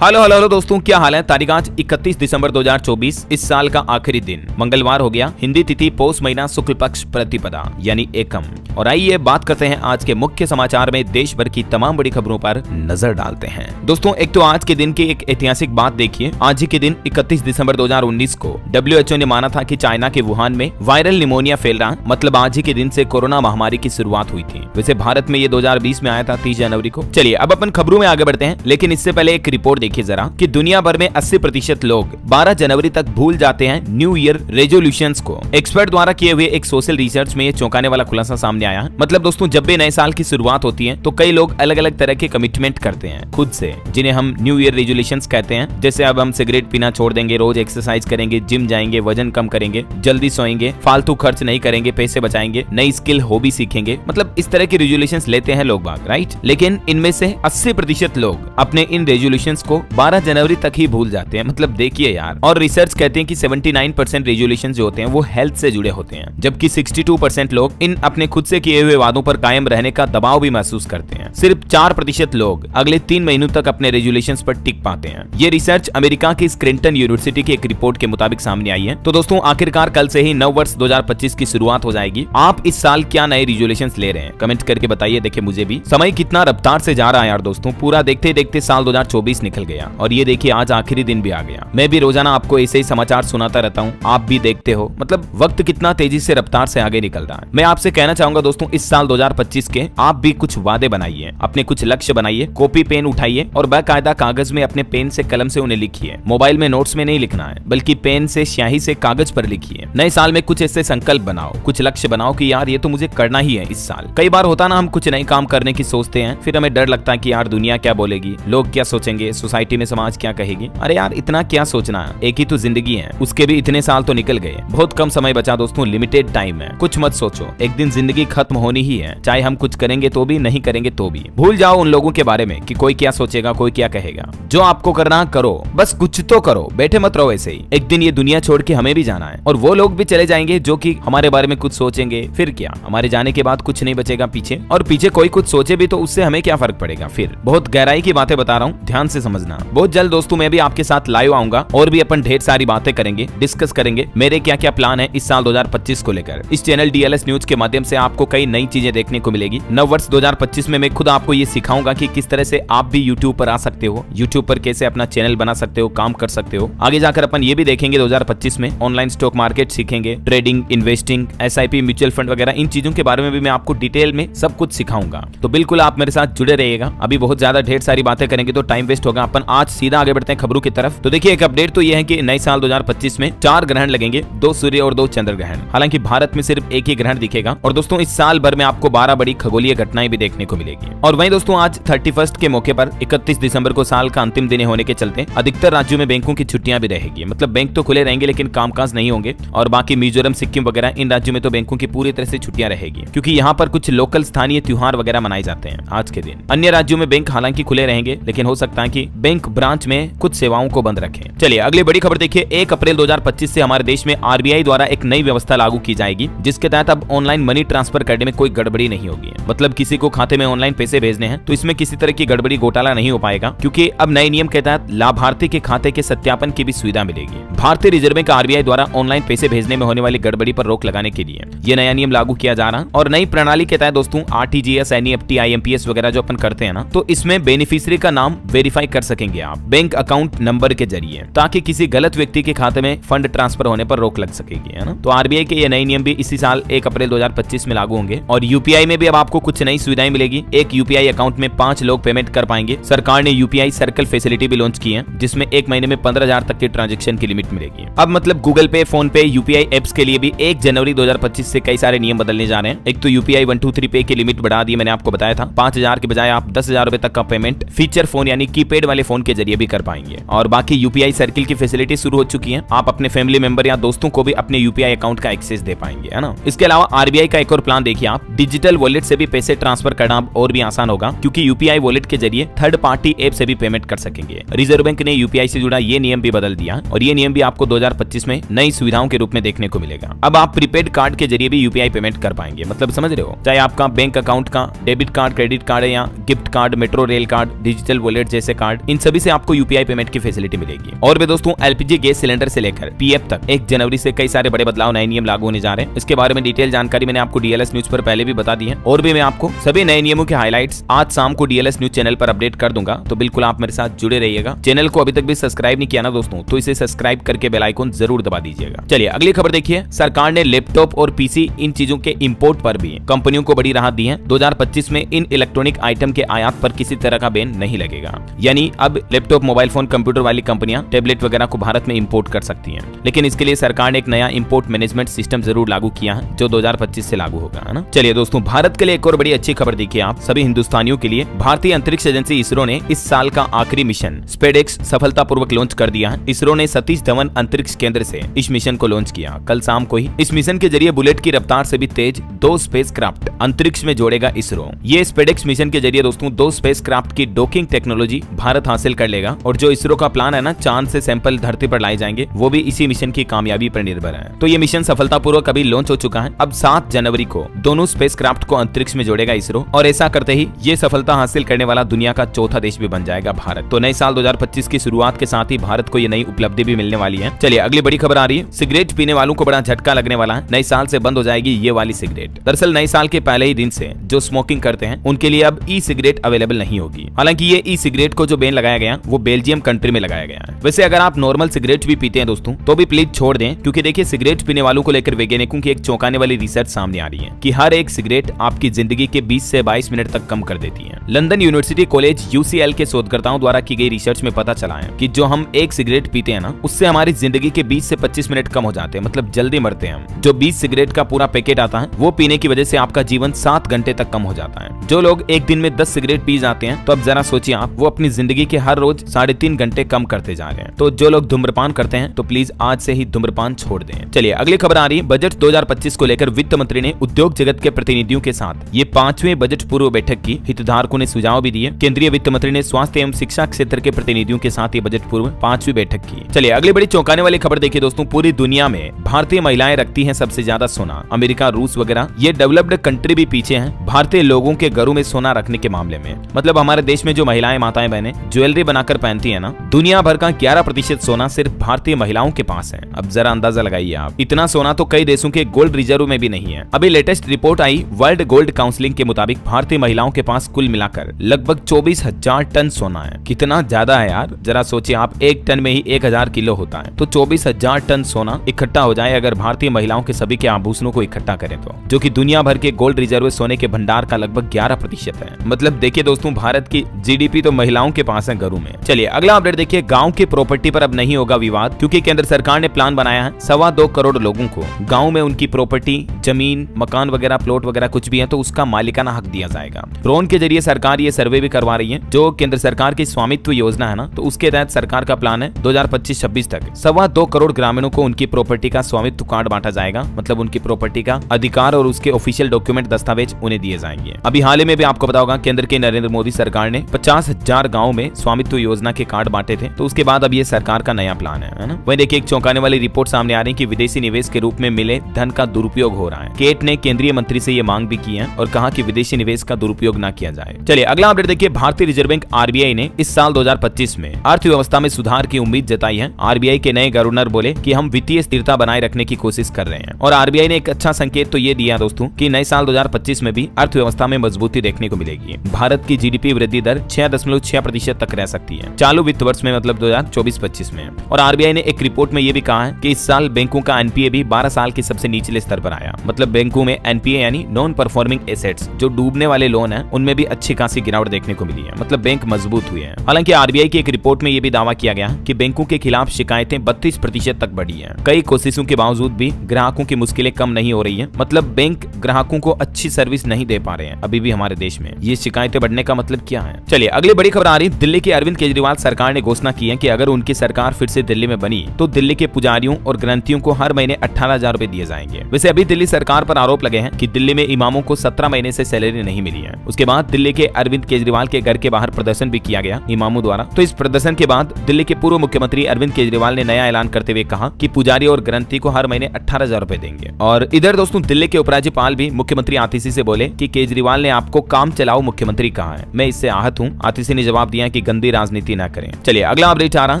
Hello hello hello दोस्तों, क्या हाल है। तारीख आज 31 दिसंबर 2024, इस साल का आखिरी दिन मंगलवार हो गया। हिंदी तिथि पौष महीना शुक्ल पक्ष प्रतिपदा यानी एकम। और आइए बात करते हैं आज के मुख्य समाचार में देश भर की तमाम बड़ी खबरों पर नजर डालते हैं। दोस्तों, एक तो आज के दिन की एक ऐतिहासिक बात देखिए। आज ही के दिन 31 दिसंबर 2019 को WHO ने माना था कि चाइना के वुहान में वायरल निमोनिया फैल रहा, मतलब आज ही के दिन से कोरोना महामारी की शुरुआत हुई थी। वैसे भारत में ये 2020 में आया था 30 जनवरी को। चलिए अब अपन खबरों में आगे बढ़ते हैं, लेकिन इससे पहले एक रिपोर्ट देखिए जरा कि दुनिया भर में 80% लोग 12 जनवरी तक भूल जाते हैं न्यू ईयर रेजोल्यूशंस को। एक्सपर्ट द्वारा किए हुए एक सोशल रिसर्च में ये चौंकाने वाला खुलासा सामने आया। मतलब दोस्तों, जब भी नए साल की शुरुआत होती है तो कई लोग अलग अलग तरह के कमिटमेंट करते हैं खुद से, जिन्हें हम न्यू ईयर रेजोल्यूशंस कहते हैं। जैसे अब हम सिगरेट पीना छोड़ देंगे, रोज एक्सरसाइज करेंगे, जिम जाएंगे, वजन कम करेंगे, जल्दी सोएंगे, फालतू खर्च नहीं करेंगे, पैसे बचाएंगे, नई स्किल हॉबी सीखेंगे। मतलब इस तरह के रेजोल्यूशंस लेते हैं लोग बाग, राइट। लेकिन इनमें से 80% लोग अपने इन रेजोल्यूशंस को 12 जनवरी तक ही भूल जाते हैं। मतलब देखिए यार। और रिसर्च कहते हैं कि 79% रेजोल्यूशंस जो होते हैं वो हेल्थ से जुड़े होते हैं, जबकि 62% लोग इन अपने खुद से किए हुए वादों पर कायम रहने का दबाव भी महसूस करते हैं। सिर्फ 4% लोग अगले 3 महीनों तक अपने रेजोल्यूशंस पर टिक पाते हैं। ये रिसर्च अमेरिका की स्क्रिंटन यूनिवर्सिटी की एक रिपोर्ट के मुताबिक सामने आई है। तो दोस्तों, आखिरकार कल से ही नव वर्ष 2025 की शुरुआत हो जाएगी। आप इस साल क्या नए रेजोल्यूशंस ले रहे हैं, कमेंट करके बताइए। देखिए मुझे भी। समय कितना रफ्तार से जा रहा है यार दोस्तों, पूरा देखते देखते साल 2024 निकल गया। और ये देखिए आज आखिरी दिन भी आ गया। मैं भी रोजाना आपको ऐसे ही समाचार सुनाता रहता हूँ, आप भी देखते हो। मतलब वक्त कितना तेजी से रफ्तार से आगे निकल रहा है। मैं आपसे कहना चाहूंगा दोस्तों, इस साल 2025 के आप भी कुछ वादे बनाइए, अपने कुछ लक्ष्य बनाइए, कॉपी पेन उठाइए और बाकायदा कागज में अपने पेन से कलम से उन्हें लिखिए। मोबाइल में नोट्स में नहीं लिखना है, बल्कि पेन से स्याही से कागज पर लिखिए। नए साल में कुछ ऐसे संकल्प बनाओ, कुछ लक्ष्य बनाओ कि यार ये तो मुझे करना ही है इस साल। कई बार होता ना, हम कुछ नए काम करने की सोचते हैं, फिर हमें डर लगता है कि यार दुनिया क्या बोलेगी, लोग क्या सोचेंगे, सोसाइटी में समाज क्या कहेगी। अरे यार इतना क्या सोचना है, एक ही तो जिंदगी है, उसके भी इतने साल तो निकल गए। बहुत कम समय बचा दोस्तों, लिमिटेड टाइम है। कुछ मत सोचो, एक दिन जिंदगी खत्म होनी ही है, चाहे हम कुछ करेंगे तो भी, नहीं करेंगे तो भी। भूल जाओ उन लोगों के बारे में कि कोई क्या सोचेगा, कोई क्या कहेगा। जो आपको करना करो, बस कुछ तो करो, बैठे मत रहो ऐसे ही। एक दिन ये दुनिया छोड़ के हमें भी जाना है, और वो लोग भी चले जाएंगे जो कि हमारे बारे में कुछ सोचेंगे। फिर क्या, हमारे जाने के बाद कुछ नहीं बचेगा पीछे। और पीछे कोई कुछ सोचे भी तो उससे हमें क्या फर्क पड़ेगा। फिर बहुत गहराई की बातें बता रहा हूँ, ध्यान से समझना। बहुत जल्द दोस्तों मैं भी आपके साथ लाइव आऊंगा और भी अपन ढेर सारी बातें करेंगे, डिस्कस करेंगे मेरे क्या क्या प्लान है इस साल 2025 को लेकर। इस चैनल DLS न्यूज के माध्यम से आपको कई नई चीजें देखने को मिलेगी। नव वर्ष 2025 में मैं खुद आपको ये सिखाऊंगा कि किस तरह से आप भी YouTube पर आ सकते हो, YouTube पर कैसे अपना चैनल बना सकते हो, काम कर सकते हो। आगे जाकर अपन ये भी देखेंगे 2025 में ऑनलाइन स्टॉक मार्केट सीखेंगे, trading, investing, SIP, mutual fund वगैरह, इन चीजों के बारे में भी मैं आपको डिटेल में सब कुछ सिखाऊंगा। तो बिल्कुल आप मेरे साथ जुड़े रहिएगा। अभी बहुत ज्यादा ढेर सारी बातें करेंगे तो टाइम वेस्ट होगा। अपन आज सीधा आगे बढ़ते हैं खबरों की तरफ। तो देखिए एक अपडेट तो ये है कि नए साल 2025 में 4 ग्रहण लगेंगे, 2 सूर्य और 2 चंद्र ग्रहण। हालांकि भारत में सिर्फ एक ही ग्रहण दिखेगा। और दोस्तों इस साल भर में आपको 12 बड़ी खगोलीय घटनाएं भी देखने को मिलेगी। और वहीं दोस्तों आज 31 के मौके पर 31 दिसंबर को साल का अंतिम दिन होने के चलते अधिकतर राज्यों में बैंकों की छुट्टियां भी रहेगी। मतलब बैंक तो खुले रहेंगे लेकिन कामकाज नहीं होंगे। और बाकी मिजोरम, सिक्किम वगैरह इन राज्यों में तो बैंकों की पूरी तरह से छुट्टियां रहेगी, क्योंकि यहाँ पर कुछ लोकल स्थानीय त्योहार वगैरह मनाए जाते हैं आज के दिन। अन्य राज्यों में बैंक हालांकि खुले रहेंगे, लेकिन हो सकता है कि बैंक ब्रांच में कुछ सेवाओं को बंद रखें। चलिए अगली बड़ी खबर देखिए। 1 अप्रैल 2025 से हमारे देश में RBI द्वारा एक नई व्यवस्था लागू की जाएगी, जिसके तहत अब ऑनलाइन मनी ट्रांसफर करने में कोई गड़बड़ी नहीं होगी। मतलब किसी को खाते में ऑनलाइन पैसे भेजने हैं तो इसमें किसी तरह की गड़बड़ी घोटाला नहीं हो पाएगा, क्योंकि अब नए नियम के तहत लाभार्थी के खाते के सत्यापन की भी सुविधा मिलेगी। भारतीय रिजर्व बैंक RBI द्वारा ऑनलाइन पैसे भेजने में होने वाली गड़बड़ी पर रोक लगाने के लिए ये नया नियम लागू किया जा रहा है। और नई प्रणाली के तहत दोस्तों RTGS, NEFT, IMPS वगैरह जो अपन करते हैं ना, तो इसमें बेनिफिशियरी का नाम वेरीफाई कर सकेंगे आप बैंक अकाउंट नंबर के जरिए, ताकि किसी गलत व्यक्ति के खाते में फंड ट्रांसफर होने पर रोक लग सकेगी, है ना। तो RBI के ये नए नियम भी इसी साल 1 अप्रैल 2025 में लागू होंगे। और UPI में भी अब आपको कुछ नई सुविधाएं मिलेगी। एक UPI अकाउंट में 5 लोग पेमेंट कर पाएंगे। सरकार ने UPI सर्कल फैसिलिटी भी लॉन्च की है, जिसमें एक महीने में 15,000 तक की ट्रांजैक्शन की लिमिट मिलेगी। अब मतलब गूगल पे, फोन पे, UPI एप्स के लिए भी 1 जनवरी 2025 से कई सारे नियम बदलने जा रहे हैं। एक तो UPI 123 पे की लिमिट बढ़ा दी, मैंने आपको बताया था। 5,000 के बजाय आप 10,000 रुपए तक का पेमेंट फीचर फोन यानी कीपैड वाले फोन के जरिए भी कर पाएंगे। और बाकी UPI सर्किल की फैसिलिटी शुरू हो चुकी है। आप अपने फैमिली मेंबर या दोस्तों को भी अपने UPI अकाउंट का एक्सेस दे पाएंगे, है ना। इसके अलावा RBI का एक और प्लान देखिए आप, डिजिटल वॉलेट से भी पैसे ट्रांसफर करना और भी आसान होगा, क्योंकि UPI वॉलेट के जरिए थर्ड पार्टी ऐप से भी पेमेंट कर सकेंगे। रिजर्व बैंक ने UPI से जुड़ा ये नियम भी बदल दिया, और ये नियम भी आपको 2025 में नई सुविधाओं के रूप में देखने को मिलेगा। अब आप प्रीपेड कार्ड के जरिए भी UPI पेमेंट कर पाएंगे। मतलब समझ रहे हो, चाहे आपका बैंक अकाउंट का डेबिट कार्ड, क्रेडिट कार्ड या gift card, metro rail card, digital wallet जैसे कार्ड, इन सभी से आपको यूपीआई पेमेंट की फैसिलिटी मिलेगी। और भी दोस्तों एलपीजी गैस सिलेंडर से लेकर पीएफ तक 1 जनवरी से कई सारे बड़े बदलाव, नए नियम लागू होने जा रहे हैं। इसके बारे में डिटेल जानकारी मैंने आपको डीएलएस न्यूज पर पहले भी बता दी है, और भी मैं आपको सभी नए नियमों के हाइलाइट्स आज शाम को डीएलएस न्यूज चैनल पर अपडेट कर दूंगा। तो बिल्कुल आप मेरे साथ जुड़े रहिएगा। चैनल को अभी तक भी सब्सक्राइब नहीं किया ना दोस्तों, तो इसे सब्सक्राइब करके बेल आइकन जरूर दबा दीजिएगा। चलिए अगली खबर देखिए। सरकार ने लैपटॉप और पीसी इन चीजों के इंपोर्ट पर भी कंपनियों को बड़ी राहत दी है। 2025 में इन इलेक्ट्रॉनिक आइटम के आयात पर किसी तरह का बैन नहीं लगेगा। यानी अब लैपटॉप, मोबाइल फोन, कंप्यूटर वाली कंपनियां टैबलेट वगैरह को भारत में इंपोर्ट कर सकती हैं। लेकिन इसके लिए सरकार ने एक नया इंपोर्ट मैनेजमेंट सिस्टम जरूर लागू किया है, जो 2025 से लागू होगा, है ना। चलिए दोस्तों, भारत के लिए एक और बड़ी अच्छी खबर देखिए आप सभी हिंदुस्तानियों के लिए। भारतीय अंतरिक्ष एजेंसी इसरो ने इस साल का आखिरी मिशन स्पेडेक्स सफलतापूर्वक लॉन्च कर दिया है। इसरो ने सतीश धवन अंतरिक्ष केंद्र से इस मिशन को लॉन्च किया कल शाम को ही। इस मिशन के जरिए बुलेट की रफ्तार से भी तेज 2 स्पेसक्राफ्ट अंतरिक्ष में जोड़ेगा इसरो। ये स्पेडेक्स मिशन के जरिए दोस्तों 2 स्पेसक्राफ्ट की डॉकिंग टेक्नोलॉजी भारत हासिल कर लेगा। और जो इसरो का प्लान है ना, चांद से सैंपल धरती पर लाए जाएंगे, वो भी इसी मिशन की कामयाबी पर निर्भर है। तो ये मिशन सफलतापूर्वक अभी लॉन्च हो चुका है। अब 7 जनवरी को दोनों स्पेसक्राफ्ट को अंतरिक्ष में जोड़ेगा इसरो, और ऐसा करते ही ये सफलता हासिल करने वाला दुनिया का चौथा देश भी बन जाएगा भारत। तो नए साल 2025 की शुरुआत के साथ ही भारत को ये नई उपलब्धि भी मिलने वाली है। चलिए अगली बड़ी खबर आ रही है। सिगरेट पीने वालों को बड़ा झटका लगने वाला है। नए साल से बंद हो जाएगी ये वाली सिगरेट। दरअसल नए साल के पहले ही दिन से जो स्मोकिंग करते हैं उनके लिए अब ई सिगरेट अवेलेबल नहीं होगी। हालांकि ये ई सिगरेट को जो बैन लगाया गया वो बेल्जियम कंट्री में लगाया गया है। वैसे अगर आप नॉर्मल सिगरेट भी पीते हैं दोस्तों, तो भी प्लीज छोड़ दें, क्योंकि देखिए सिगरेट पीने वालों को लेकर वैज्ञानिकों की एक चौंकाने वाली रिसर्च सामने आ रही है कि हर एक सिगरेट आपकी जिंदगी के 20 से 22 मिनट तक कम कर देती है। लंदन यूनिवर्सिटी कॉलेज यूसीएल के शोधकर्ताओं द्वारा की गई रिसर्च में पता चला है कि जो हम एक सिगरेट पीते हैं ना, उससे हमारी जिंदगी के 20 से 25 मिनट कम हो जाते हैं, मतलब जल्दी मरते हैं हम। जो 20 सिगरेट का पूरा पैकेट आता है वो पीने की वजह से आपका जीवन 7 घंटे तक कम हो जाता है। जो लोग एक दिन में 10 सिगरेट पी जाते हैं, तो अब जरा सोचिए आप, वो अपनी जिंदगी के हर रोज 3.5 घंटे कम करते जा रहे हैं। तो जो लोग धूम्रपान करते हैं तो प्लीज आज से ही धूम्रपान छोड़ दें। चलिए अगली खबर आ रही है। बजट 2025 को लेकर वित्त मंत्री ने उद्योग जगत के प्रतिनिधियों के साथ ये 5वें बजट पूर्व बैठक की। हितधारकों ने सुझाव भी दिए। केंद्रीय वित्त मंत्री ने स्वास्थ्य एवं शिक्षा क्षेत्र के प्रतिनिधियों के साथ ये बजट पूर्व 5वीं बैठक की। चलिए अगली बड़ी चौंकाने वाली खबर देखिए दोस्तों। पूरी दुनिया में भारतीय महिलाएं रखती हैं सबसे ज्यादा सोना। अमेरिका, रूस वगैरह ये डेवलप्ड कंट्री भी पीछे हैं भारतीय लोगों के घरों में सोना रखने के मामले में। मतलब हमारे देश में जो महिलाएं, माताएं, बहनें ज्वेलरी बनाकर पहनती है ना, दुनिया भर का 11% सोना सिर्फ भारतीय महिलाओं के पास है। अब जरा अंदाजा लगाइए आप, इतना सोना तो कई देशों के गोल्ड रिजर्व में भी नहीं है। अभी लेटेस्ट रिपोर्ट आई वर्ल्ड गोल्ड काउंसिलिंग के मुताबिक भारतीय महिलाओं के पास कुल मिलाकर लगभग 24,000 टन सोना है। कितना ज्यादा है यार, जरा सोचिए आप, 1 टन में ही 1000 किलो होता है। तो 24,000 टन सोना इकट्ठा हो जाए अगर भारतीय महिलाओं के सभी के आभूषणों को इकट्ठा करें तो, जो कि दुनिया भर के गोल्ड रिजर्व सोने के भंडार का लगभग 11% है। मतलब देखिए दोस्तों, भारत की जीडीपी तो महिलाओं के पास है घरों में। चलिए अगला अपडेट देखिए। गांव की प्रॉपर्टी पर अब नहीं होगा विवाद, क्योंकि केंद्र सरकार ने प्लान बनाया है 2.25 करोड़ लोगों को गांव में उनकी प्रॉपर्टी, जमीन, मकान वगैरह, प्लॉट वगैरह कुछ भी है तो उसका मालिकाना हक दिया जाएगा। ड्रोन के जरिए सरकार ये सर्वे भी करवा रही है। जो केंद्र सरकार की स्वामित्व योजना है ना, तो उसके तहत सरकार का प्लान है 2025-26 तक 2.25 करोड़ ग्रामीणों को उनकी प्रॉपर्टी का स्वामित्व कार्ड बांटा जाएगा। मतलब उनकी प्रॉपर्टी का अधिकार और उसके ऑफिशियल डॉक्यूमेंट, दस्तावेज उन्हें दिए जाएंगे। अभी हाल ही में भी आपको पता होगा, केंद्र के नरेंद्र मोदी सरकार ने 50,000 गाँव में स्वामित्व योजना के कार्ड बांटे थे। तो उसके बाद अब ये सरकार का नया प्लान है ना। वहीं देखिए एक चौंकाने वाली रिपोर्ट सामने आ रही है कि विदेशी निवेश के रूप में मिले धन का दुरुपयोग हो रहा है। केट ने केंद्रीय मंत्री से ये मांग भी की है और कहा कि विदेशी निवेश का दुरुपयोग न किया जाए। चलिए अगला अपडेट देखिए। भारतीय रिजर्व बैंक आरबीआई ने इस साल 2025 में अर्थव्यवस्था में सुधार की उम्मीद जताई है। आरबीआई के नए गवर्नर बोले कि हम वित्तीय स्थिरता बनाए रखने की कोशिश कर रहे हैं। और आरबीआई ने एक अच्छा संकेत तो ये दिया दोस्तों कि नए साल 2025 में भी अर्थव्यवस्था में मजबूती देखने को मिलेगी। भारत की जीडीपी वृद्धि दर 6.6% तक रह सकती है चालू वित्त वर्ष में, मतलब 2024-25 में। और आरबीआई ने एक रिपोर्ट में ये भी कहा है कि इस साल बैंकों का एनपीए भी 12 साल के सबसे निचले स्तर पर आया। मतलब बैंकों में एनपीए यानी नॉन परफॉर्मिंग एसेट्स, जो डूबने वाले लोन है, उनमें भी अच्छी खासी गिरावट देखने को मिली है। मतलब बैंक मजबूत हुए हैं। हालांकि आरबीआई की एक रिपोर्ट में ये भी दावा किया गया कि बैंकों के खिलाफ शिकायतें 32% तक बढ़ी है। कई कोशिशों के बावजूद भी ग्राहकों की मुश्किलें कम नहीं हो रही है। मतलब बैंक ग्राहकों को अच्छी सर्विस नहीं दे पा रहे हैं अभी भी हमारे देश में। ये शिकायतें बढ़ने का मतलब क्या है? चलिए अगली बड़ी खबर आ रही है। दिल्ली के अरविंद केजरीवाल सरकार ने घोषणा की है कि अगर उनकी सरकार फिर से दिल्ली में बनी तो दिल्ली के पुजारियों और ग्रंथियों को हर महीने 18,000 रुपए दिए जाएंगे। वैसे अभी दिल्ली सरकार पर आरोप लगे हैं कि दिल्ली में इमामों को 17 महीने से सैलरी नहीं मिली है। उसके बाद दिल्ली के अरविंद केजरीवाल के घर के बाहर प्रदर्शन भी किया गया इमामों द्वारा। तो इस प्रदर्शन के बाद दिल्ली के पूर्व मुख्यमंत्री अरविंद केजरीवाल ने नया ऐलान करते हुए कहा कि पुजारी और ग्रंथी को हर महीने 18,000 रुपए देंगे। और इधर दोस्तों दिल्ली के उपराज्यपाल भी मुख्यमंत्री आतिशी से बोले कि केजरीवाल ने आपको काम चलाओ मुख्यमंत्री कहा है, मैं इससे आहत हूँ। आतिशी ने जवाब दिया कि की गंदी राजनीति न करें। चलिए अगला अपडेट आ रहा,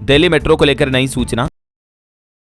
दिल्ली मेट्रो को लेकर नई सूचना।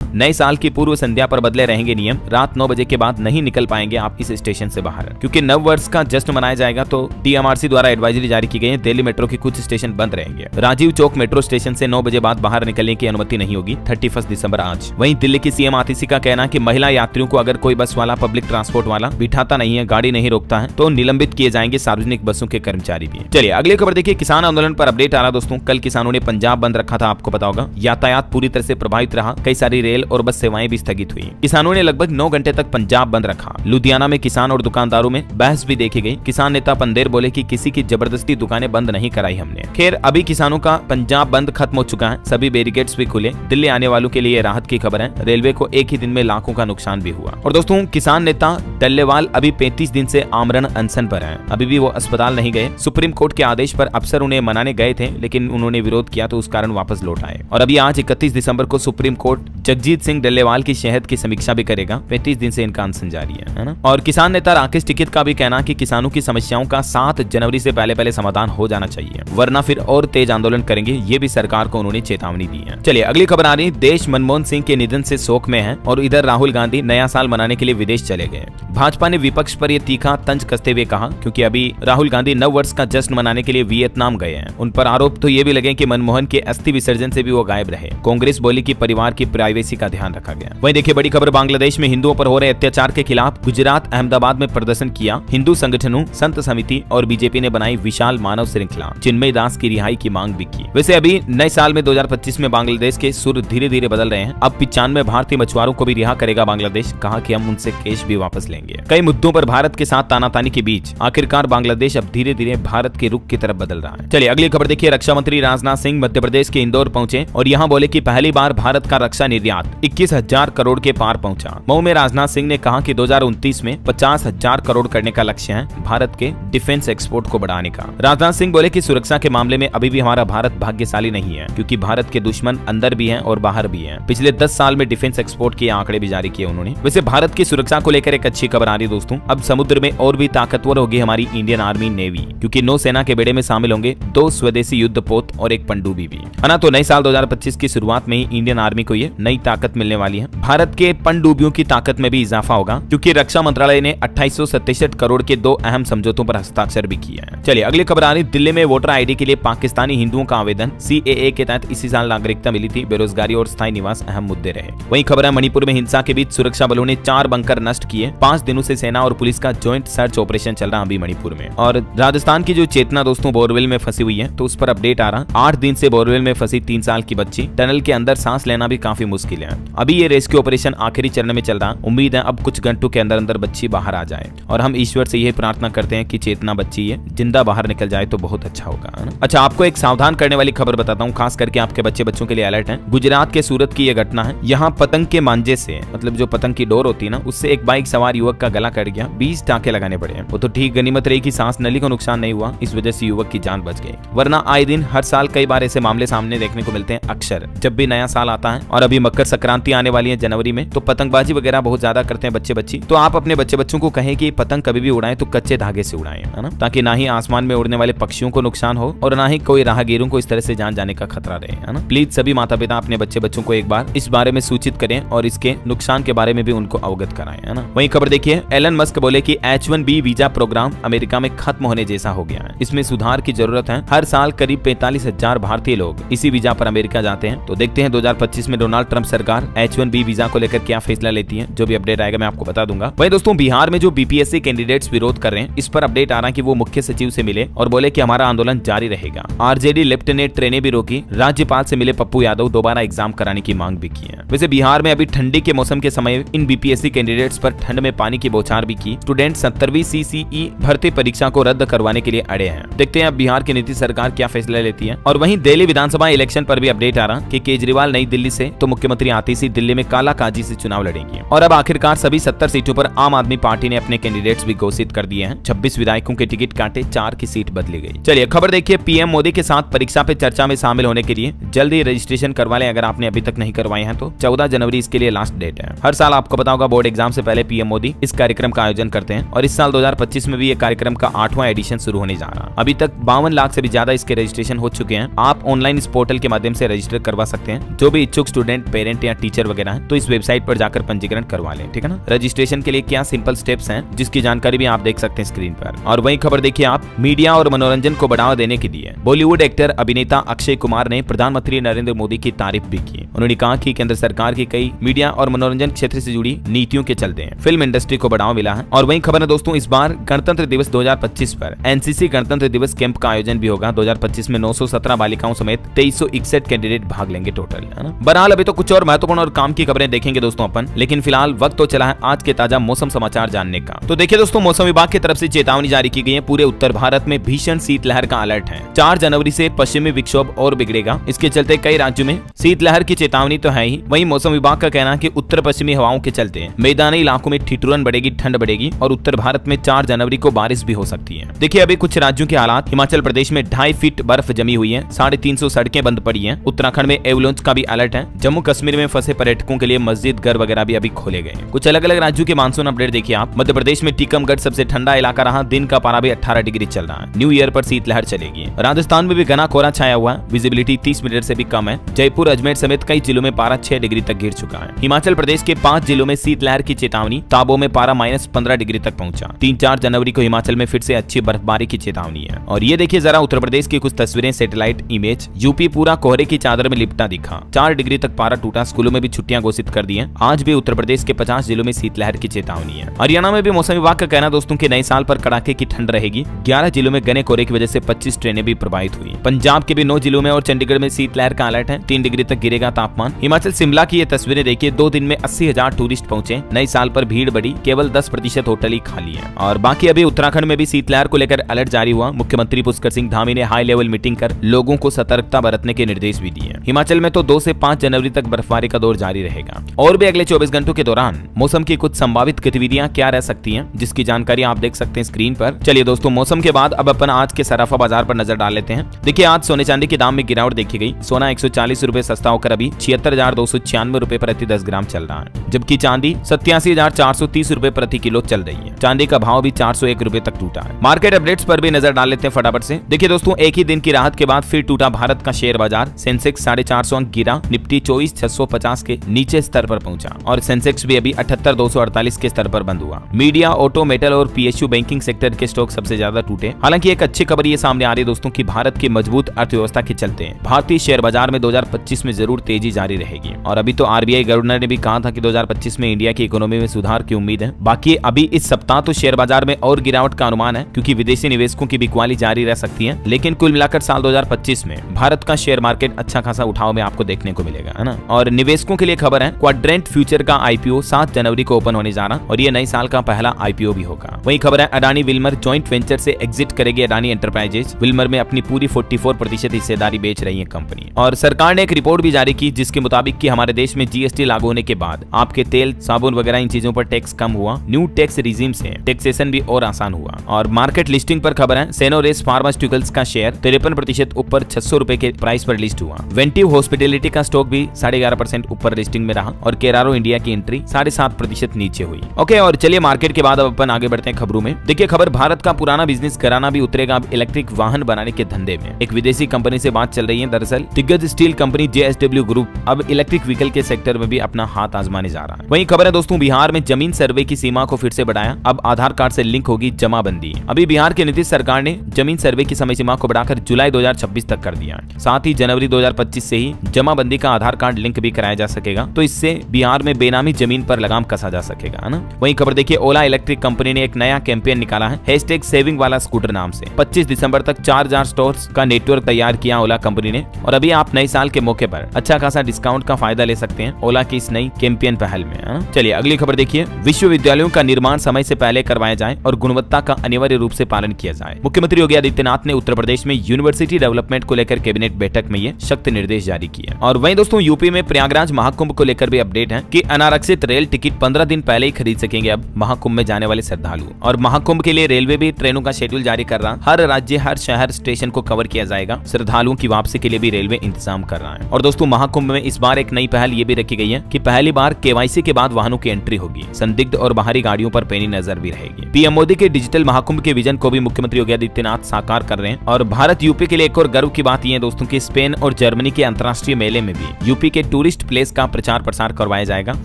नए साल की पूर्व संध्या पर बदले रहेंगे नियम। रात 9 बजे के बाद नहीं निकल पाएंगे आप इस स्टेशन से बाहर, क्योंकि नव वर्ष का जश्न मनाया जाएगा। तो DMRC द्वारा एडवाइजरी जारी की गई है, दिल्ली मेट्रो के कुछ स्टेशन बंद रहेंगे। राजीव चौक मेट्रो स्टेशन से 9 बजे बाद बाहर निकलने की अनुमति नहीं होगी 31 दिसंबर आज। वहीं दिल्ली की CM आतिशी का कहना है कि महिला यात्रियों को अगर कोई बस वाला, पब्लिक ट्रांसपोर्ट वाला बिठाता नहीं है, गाड़ी नहीं रोकता है, तो निलंबित किए जाएंगे सार्वजनिक बसों के कर्मचारी भी। चलिए अगली खबर देखिए, किसान आंदोलन पर अपडेट आ रहा दोस्तों। कल किसानों ने पंजाब बंद रखा था, आपको पता होगा। यातायात पूरी तरह से प्रभावित रहा, कई सारी रेल और बस सेवाएं भी स्थगित हुई। किसानों ने लगभग 9 घंटे तक पंजाब बंद रखा। लुधियाना में किसान और दुकानदारों में बहस भी देखी गई। किसान नेता पंदेर बोले कि किसी की जबरदस्ती दुकानें बंद नहीं कराई हमने। खैर अभी किसानों का पंजाब बंद खत्म हो चुका है, सभी बैरिकेड्स भी खुले। दिल्ली आने वालों के लिए राहत की खबर है, रेलवे को एक ही दिन में लाखों का नुकसान भी हुआ। और दोस्तों किसान नेता डल्लेवाल अभी 35 दिन से आमरण अनशन पर है, अभी भी वो अस्पताल नहीं गए। सुप्रीम कोर्ट के आदेश पर अफसर उन्हें मनाने गए थे, लेकिन उन्होंने विरोध किया तो उस कारण वापस लौट आए। और अभी आज 31 दिसंबर को सुप्रीम कोर्ट जगजीत सिंह डल्लेवाल की शहद की समीक्षा भी करेगा। 35 दिन से इनका अनशन जारी है ना। और किसान नेता राकेश टिकैत का भी कहना कि किसानों की समस्याओं का 7 जनवरी से पहले समाधान हो जाना चाहिए, वरना फिर और तेज आंदोलन करेंगे। ये भी सरकार को उन्होंने चेतावनी दी है। चलिए अगली खबर आ रही, देश मनमोहन सिंह के निधन से शोक में है और इधर राहुल गांधी नया साल मनाने के लिए विदेश चले गए। भाजपा ने विपक्ष पर यह तीखा तंज कसते हुए कहा, क्योंकि अभी राहुल गांधी नव वर्ष का जश्न मनाने के लिए वियतनाम गए हैं। उन पर आरोप तो ये भी लगे कि मनमोहन के अस्थि विसर्जन से भी वो गायब रहे। कांग्रेस बोली कि परिवार की प्राइवेसी का ध्यान रखा गया। वहीं देखिए बड़ी खबर, बांग्लादेश में हिंदुओं पर हो रहे अत्याचार के खिलाफ गुजरात अहमदाबाद में प्रदर्शन किया। हिंदू संगठनों, संत समिति और बीजेपी ने बनाई विशाल मानव श्रृंखला। चिन्मय दास की रिहाई की मांग भी की। वैसे अभी नए साल में 2025 में बांग्लादेश के सुर धीरे धीरे बदल रहे हैं। अब 95 भारतीय मछुआरों को भी रिहा करेगा बांग्लादेश, कहा कि हम उनसे केस भी वापस लेंगे। कई मुद्दों पर भारत के साथ तानातानी के बीच आखिरकार बांग्लादेश अब धीरे धीरे भारत के रुख की तरफ बदल रहा है। चलिए अगली खबर देखिए, रक्षा मंत्री राजनाथ सिंह मध्य प्रदेश के इंदौर पहुंचे और यहाँ बोले कि पहली बार भारत का रक्षा निर्यात 21,000 करोड़ के पार पहुंचा। मऊ में राजनाथ सिंह ने कहा कि 2029 में 50,000 करोड़ करने का लक्ष्य है भारत के डिफेंस एक्सपोर्ट को बढ़ाने का। राजनाथ सिंह बोले कि सुरक्षा के मामले में अभी भी हमारा भारत भाग्यशाली नहीं है, क्योंकि भारत के दुश्मन अंदर भी हैं और बाहर भी हैं। पिछले 10 साल में डिफेंस एक्सपोर्ट के आंकड़े भी जारी किए उन्होंने। वैसे भारत की सुरक्षा को लेकर एक अच्छी खबर आ रही दोस्तों, अब समुद्र में और भी ताकतवर होगी हमारी इंडियन आर्मी नेवी, क्योंकि नौसेना के बेड़े में शामिल होंगे 2 स्वदेशी युद्धपोत और एक पनडुब्बी भी, है ना। तो नए साल 2025 की शुरुआत में ही इंडियन आर्मी को ये नई ताकत मिलने वाली है। भारत के पनडुब्बियों की ताकत में भी इजाफा होगा, क्योंकि रक्षा मंत्रालय ने 2867 करोड़ के 2 अहम समझौतों पर हस्ताक्षर भी किए हैं। चलिए अगली खबर आ रही, दिल्ली में वोटर आईडी के लिए पाकिस्तानी हिंदुओं का आवेदन। CAA के तहत इसी साल नागरिकता मिली थी। बेरोजगारी और स्थायी निवास अहम मुद्दे रहे। वहीं खबर है, मणिपुर में हिंसा के बीच सुरक्षा बलों ने 4 बंकर नष्ट किए। 5 दिनों से सेना और पुलिस का ज्वाइंट सर्च ऑपरेशन चल रहा अभी मणिपुर में। और राजस्थान की जो चेतना दोस्तों बोरवेल में फंसी हुई है, तो उस पर अपडेट आ रहा। 8 दिन से बोरवेल में फंसी 3 साल की बच्ची, टनल के अंदर सांस लेना भी काफी मुश्किल है। अभी ये रेस्क्यू ऑपरेशन आखिरी चरण में चल रहा। उम्मीद है अब कुछ घंटों के अंदर अंदर बच्ची बाहर आ जाए, और हम ईश्वर से यही प्रार्थना करते हैं कि चेतना बच्ची है जिंदा बाहर निकल जाए तो बहुत अच्छा होगा, है ना। अच्छा, आपको एक सावधान करने वाली खबर बताता हूँ, खास करके आपके बच्चों के लिए अलर्ट है। गुजरात के सूरत की यह घटना है। यहाँ पतंग के मांजे से, मतलब जो पतंग की डोर होती है ना, उससे एक बाइक सवार युवक का गला कट गया। 20 टाँके लगाने पड़े। वो तो ठीक गनीमत रही कि सांस नली को नुकसान नहीं हुआ, इस वजह से युवक की जान बच गई। वरना आए दिन हर साल कई बार ऐसे मामले सामने देखने को मिलते हैं, अक्सर जब भी नया साल आता है। और अभी मकर संक्रांति आने वाली है जनवरी में, तो पतंगबाजी वगैरह बहुत ज्यादा करते हैं बच्चे। तो आप अपने बच्चों को कहें कि पतंग कभी भी उड़ाएं तो कच्चे धागे से उड़ाएं, है ना, ताकि ना ही आसमान में उड़ने वाले पक्षियों को नुकसान हो और ना ही कोई राहगीरों को इस तरह से जान जाने का खतरा रहे, है ना। प्लीज सभी माता पिता अपने बच्चों को एक बार इस बारे में सूचित करें और इसके नुकसान के बारे में भी उनको अवगत कराएं, है ना। वहीं खबर देखिए, एलन मस्क बोले कि H1B वीजा प्रोग्राम अमेरिका में खत्म होने जैसा हो गया है। इसमें सुधार की जरूरत है। हर साल करीब 45,000 भारतीय लोग इसी वीजा पर अमेरिका जाते हैं। तो देखते हैं 2025 में डोनाल्ड ट्रंप सरकार H1B वीजा को लेकर क्या फैसला लेती है। जो भी अपडेट आएगा मैं आपको बता दूंगा। वहीं दोस्तों बिहार में जो BPSC कैंडिडेट्स विरोध कर रहे हैं, इस पर अपडेट आ रहा है कि वो मुख्य सचिव से मिले और बोले कि हमारा आंदोलन जारी रहेगा। RJD लेफ्ट ने ट्रेनें भी रोकी। राज्यपाल से मिले पप्पू यादव, दोबारा एग्जाम कराने की मांग भी की है। वैसे बिहार में अभी ठंडी के मौसम के समय इन BPSC कैंडिडेट्स पर ठंड में पानी की बौछार भी की। स्टूडेंट 70वीं CCE भर्ती परीक्षा को रद्द करवाने के लिए अड़े हैं। देखते हैं अब बिहार की नीतीश सरकार क्या फैसला लेती है। और वहीं दिल्ली विधानसभा इलेक्शन पर भी अपडेट आ रहा कि केजरीवाल नई दिल्ली से तो मुख्यमंत्री आती सी दिल्ली में काला काजी से चुनाव लड़ेंगी। और अब आखिरकार सभी 70 सीटों पर आम आदमी पार्टी ने अपने कैंडिडेट्स भी घोषित कर दिए हैं। 26 विधायकों के टिकट काटे, 4 की सीट बदली गई। चलिए खबर देखिए, पीएम मोदी के साथ परीक्षा पे चर्चा में शामिल होने के लिए जल्दी रजिस्ट्रेशन करवा लें अगर आपने अभी तक नहीं करवाए हैं तो। 14 जनवरी इसके लिए लास्ट डेट है। हर साल आपको पता होगा बोर्ड एग्जाम से पहले पीएम मोदी इस कार्यक्रम का आयोजन करते हैं और इस साल 2025 में भी ये कार्यक्रम का 8वां एडिशन शुरू होने जा रहा है। अभी तक 52 लाख से भी ज्यादा इसके रजिस्ट्रेशन हो चुके हैं। आप ऑनलाइन इस पोर्टल के माध्यम से रजिस्टर करवा सकते हैं। जो भी इच्छुक स्टूडेंट, पेरेंट या टीचर वगैरह है तो इस वेबसाइट पर जाकर पंजीकरण करवा लें, ठीक है ना। रजिस्ट्रेशन के लिए क्या सिंपल स्टेप्स हैं जिसकी जानकारी भी आप देख सकते हैं स्क्रीन पर। और वही खबर देखिए आप, मीडिया और मनोरंजन को बढ़ावा देने के लिए बॉलीवुड एक्टर अभिनेता अक्षय कुमार ने प्रधानमंत्री नरेंद्र मोदी की तारीफ भी की। उन्होंने कहा कि केंद्र सरकार की कई मीडिया और मनोरंजन क्षेत्र से जुड़ी नीतियों के चलते फिल्म इंडस्ट्री को बढ़ावा मिला है। और वही खबर है दोस्तों, इस बार गणतंत्र दिवस 2025 पर एनसीसी गणतंत्र दिवस कैंप का आयोजन भी होगा। 2025 में 917 बालिकाओं समेत 2361 कैंडिडेट भाग लेंगे टोटल, है ना। बहरहाल अभी तो कुछ और महत्वपूर्ण और काम की खबरें देखेंगे दोस्तों अपन, लेकिन फिलहाल वक्त तो चला है आज के ताजा मौसम समाचार जानने का। तो देखिए दोस्तों, मौसम विभाग की तरफ से चेतावनी जारी की गई है। पूरे उत्तर भारत में भीषण शीतलहर का अलर्ट है। 4 जनवरी से पश्चिमी विक्षोभ और बिगड़ेगा। इसके चलते कई राज्यों में शीतलहर की चेतावनी तो है ही, वहीं मौसम विभाग का कहना है कि उत्तर पश्चिमी हवाओं के चलते मैदानी इलाकों में ठिठुरन बढ़ेगी, ठंड बढ़ेगी और उत्तर भारत में 4 जनवरी को बारिश भी हो सकती है। देखिए अभी कुछ राज्यों के हालात, हिमाचल प्रदेश में 2.5 फीट बर्फ जमी हुई है, 350 सड़कें बंद पड़ी हैं। उत्तराखंड में एवलांच का भी अलर्ट है। जम्मू कश्मीर में फंसे पर्यटकों के लिए मस्जिद, घर वगैरह भी अभी खोले गए। कुछ अलग अलग राज्यों के मानसून अपडेट देखिए आप। मध्य प्रदेश में टीकमगढ़ सबसे ठंडा इलाका रहा, दिन का पारा भी 18 डिग्री चल रहा है। न्यू ईयर पर शीतलहर चलेगी। राजस्थान में भी घना कोहरा छाया हुआ है, विजिबिलिटी 30 मीटर से भी कम है। जयपुर, अजमेर समेत कई जिलों में पारा 6 डिग्री तक गिर चुका है। हिमाचल प्रदेश के 5 जिलों में शीतलहर की चेतावनी, ताबो में पारा -15 डिग्री तक पहुंचा। 3-4 जनवरी को हिमाचल में फिर से अच्छी बर्फबारी की चेतावनी है। और ये देखिए जरा उत्तर प्रदेश की कुछ तस्वीरें, सैटेलाइट इमेज। यूपी पूरा कोहरे की चादर में लिपटा दिखा, 4 डिग्री तक पारा टूटा। स्कूलों में भी छुट्टियां घोषित कर दी हैं। आज भी उत्तर प्रदेश के 50 जिलों में शीतलहर की चेतावनी है। हरियाणा में भी मौसम विभाग का कहना दोस्तों कि नए साल पर कड़ाके की ठंड रहेगी। 11 जिलों में घने कोहरे की वजह से 25 ट्रेनें भी प्रभावित हुई। पंजाब के भी 9 जिलों में और चंडीगढ़ में शीतलहर का अलर्ट है, 3 डिग्री तक गिरेगा तापमान। हिमाचल शिमला की ये तस्वीरें देखिए, 2 दिन में 80,000 टूरिस्ट पहुंचे। नए साल पर भीड़ बढ़ी, केवल 10% होटल ही खाली है। और बाकी अभी उत्तराखंड में भी शीतलहर को लेकर अलर्ट जारी हुआ। मुख्यमंत्री पुष्कर सिंह धामी ने हाई लेवल मीटिंग कर लोगों को सतर्कता बरतने के निर्देश भी दिए। हिमाचल में तो 2 से 5 जनवरी तक बर्फबारी का दौर जारी रहेगा। और भी अगले 24 घंटों के दौरान मौसम की कुछ संभावित गतिविधियां क्या रह सकती हैं, जिसकी जानकारी आप देख सकते हैं स्क्रीन पर। चलिए दोस्तों, मौसम के बाद अब अपन आज के सराफा बाजार पर नजर डाल लेते हैं। देखिए आज सोने चांदी के दाम में गिरावट देखी गई। सोना 140 रुपए सस्ता होकर अभी 76,296 रुपए प्रति 10 ग्राम चल रहा है, जबकि चांदी 87,430 रुपए प्रति किलो चल रही है। चांदी का भाव भी 401 रुपए तक टूटा है। मार्केट अपडेट्स पर भी नजर डाल लेते हैं फटाफट से। देखिए दोस्तों, एक ही दिन की राहत के बाद फिर टूटा भारत का शेयर बाजार। सेंसेक्स 450 अंक गिरा, निफ्टी 24,650 के नीचे स्तर पर पहुंचा और सेंसेक्स भी अभी 78,248 के स्तर पर बंद हुआ। मीडिया, ऑटो, मेटल और पीएसयू बैंकिंग सेक्टर के स्टॉक सबसे ज्यादा टूटे। हालांकि एक अच्छी खबर ये सामने आ रही है दोस्तों कि भारत की मजबूत अर्थव्यवस्था के चलते भारतीय शेयर बाजार में 2025 में जरूर तेजी जारी रहेगी। और अभी तो आरबीआई गवर्नर ने भी कहा था कि 2025 में इंडिया की इकोनॉमी में सुधार की उम्मीद है। बाकी अभी इस सप्ताह तो शेयर बाजार में और गिरावट का अनुमान है, क्योंकि विदेशी निवेशकों की बिकवाली जारी रह सकती है। लेकिन कुल मिलाकर साल 2025 में भारत का शेयर मार्केट अच्छा खासा उठाव में आपको देखने को मिलेगा, है ना। और निवेशकों के लिए खबर है, क्वाड्रेंट फ्यूचर का आईपीओ 7 जनवरी को ओपन होने जा रहा और ये नए साल का पहला आईपीओ भी होगा। वही खबर है, अडानी विल्मर जॉइंट वेंचर से एग्जिट करेगी अडानी एंटरप्राइजेज। विल्मर में अपनी पूरी 44% हिस्सेदारी बेच रही है कंपनी। और सरकार ने एक रिपोर्ट भी जारी की जिसके मुताबिक कि हमारे देश में जीएसटी लागू होने के बाद आपके तेल, साबुन वगैरह इन चीजों पर टैक्स कम हुआ। न्यू टैक्स रिजीम से टैक्सेशन भी और आसान हुआ। और मार्केट लिस्टिंग पर खबर है, सेनोरेस फार्मास्यूटिकल्स का शेयर 53% ऊपर 600 रुपए के प्राइस पर लिस्ट हुआ। वेंटिव हॉस्पिटैलिटी का स्टॉक भी 11.5% ऊपर लिस्टिंग में रहा और केरारो इंडिया की एंट्री 7.5% नीचे हुई। ओके, और चलिए मार्केट के बाद अब अपन आगे बढ़ते हैं खबरों में। देखिए खबर, भारत का पुराना बिजनेस घराना भी उतरेगा अब इलेक्ट्रिक वाहन बनाने के धंधे में। एक विदेशी कंपनी से बात चल रही है। दरअसल दिग्गज स्टील कंपनी JSW ग्रुप अब इलेक्ट्रिक व्हीकल के सेक्टर में भी अपना हाथ आजमाने जा रहा है। वहीं खबर है दोस्तों, बिहार में जमीन सर्वे की सीमा को फिर से बढ़ाया। अब आधार कार्ड से लिंक होगी जमाबंदी। अभी बिहार के नीतीश सरकार ने जमीन सर्वे की समय सीमा को बढ़ाकर जुलाई 2026 तक कर दिया। साथ ही जनवरी 2025 से ही जमाबंदी का आधार कार्ड लिंक भी कराया जा सकेगा, तो इससे बिहार में बेनामी जमीन पर लगाम कसा जा सकेगा, है ना। वहीं खबर देखिए, ओला इलेक्ट्रिक कंपनी ने एक नया कैंपेन निकाला है, #सेविंग वाला स्कूटर नाम से। 25 दिसंबर तक 4000 स्टोर्स का नेटवर्क तैयार किया ओला कंपनी ने। और अभी आप नए साल के मौके मौके पर अच्छा खासा डिस्काउंट का फायदा ले सकते हैं ओला की इस नई कैंपेन पहल में। चलिए अगली खबर देखिए, विश्वविद्यालयों का निर्माण समय से पहले करवाया जाए और गुणवत्ता का अनिवार्य रूप से पालन किया जाए। मुख्यमंत्री योगी आदित्यनाथ ने उत्तर प्रदेश में यूनिवर्सिटी डेवलपमेंट को लेकर कैबिनेट बैठक में ये सख्त निर्देश जारी किए। और वहीं दोस्तों यूपी में प्रयागराज महाकुंभ को लेकर भी अपडेट है कि अनारक्षित रेल टिकट 15 दिन पहले ही खरीद सकेंगे अब महाकुंभ में जाने वाले श्रद्धालु। और महाकुंभ के लिए रेलवे भी ट्रेनों का शेड्यूल जारी कर रहा है। हर राज्य हर शहर स्टेशन को कवर किया जाएगा। श्रद्धालुओं की वापसी के लिए भी रेलवे इंतजाम कर रहा है। और दोस्तों महाकुंभ में इस बार एक नई पहल ये भी रखी गई है कि पहली बार केवाईसी के बाद वाहनों की एंट्री होगी। संदिग्ध और बाहरी गाड़ियों पर पैनी नजर भी रहेगी। पीएम मोदी के डिजिटल महाकुंभ के विजन को भी मुख्यमंत्री योगी आदित्यनाथ साकार कर रहे हैं। और भारत यूपी के लिए एक और गर्व की बात यह है दोस्तों कि स्पेन और जर्मनी के अंतर्राष्ट्रीय मेले में भी यूपी के टूरिस्ट प्लेस का प्रचार प्रसार करवाया जाएगा।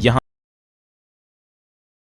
यहाँ